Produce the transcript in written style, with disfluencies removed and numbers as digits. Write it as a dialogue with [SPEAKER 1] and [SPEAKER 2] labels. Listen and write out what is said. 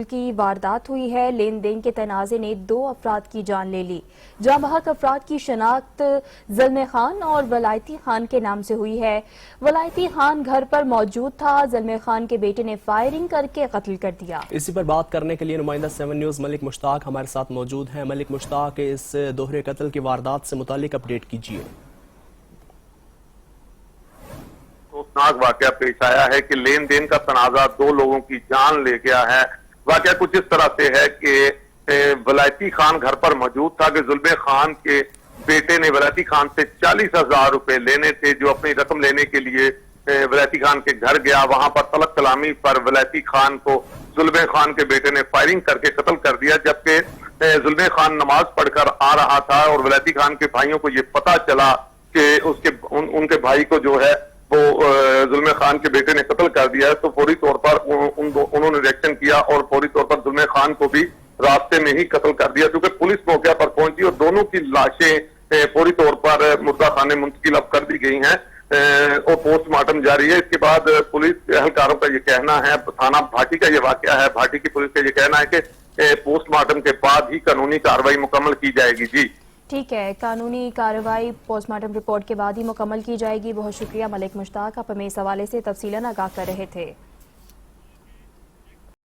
[SPEAKER 1] की वारदात हुई है। लेन देन के तनाज़े ने 2 अफराद की जान ले ली। जहां बहक अफराद की शनाख्त ज़ल्मे खान और वलायती खान के नाम से हुई है। वलायती खान घर पर मौजूद था। ज़ल्मे खान के बेटे ने फायरिंग करके कत्ल कर दिया।
[SPEAKER 2] इसी पर बात करने के लिए नुमाइंदा 7 न्यूज़ मलिक मुश्ताक हमारे साथ मौजूद हैं। मलिक मुश्ताक, इस दोहरे कत्ल की वारदात से मुतालिक अपडेट कीजिए।
[SPEAKER 3] अफसोसनाक वाकया पेश आया है कि लेन देन का तनाजा 2 लोगों की जान ले गया है। वाकया कुछ इस तरह से है कि वलायती खान घर पर मौजूद था कि ज़ुल्मे खान के बेटे ने वलायती खान से 40,000 रुपए लेने थे, जो अपनी रकम लेने के लिए वलायती खान के घर गया। वहां पर तलक कलामी पर वलायती खान को ज़ुल्मे खान के बेटे ने फायरिंग करके कत्ल कर दिया, जबकि ज़ुल्मे खान नमाज पढ़कर आ रहा था और वलायती खान के भाइयों को ये पता चला कि उनके भाई को जो है वो ज़ुल्मे खान के बेटे ने कत्ल कर दिया है। तो फौरी तौर पर उन्होंने रिएक्शन किया और फौरी तौर पर ज़ुल्मे खान को भी रास्ते में ही कत्ल कर दिया, क्योंकि पुलिस मौके पर पहुंची और दोनों की लाशें फौरी तौर पर मुर्दा खाने मुंतकिल अब कर दी गई हैं और पोस्टमार्टम जारी है। इसके बाद पुलिस एहलकारों का ये कहना है, थाना भाटी का ये वाकया है, भाटी की पुलिस का ये कहना है कि पोस्टमार्टम के बाद ही कानूनी कार्रवाई मुकम्मल की जाएगी। जी
[SPEAKER 1] ठीक है, कानूनी कार्रवाई पोस्टमार्टम रिपोर्ट के बाद ही मुकम्मल की जाएगी। बहुत शुक्रिया मलिक मुश्ताक, आप हमें इस हवाले से तफसीलन आगाह कर रहे थे।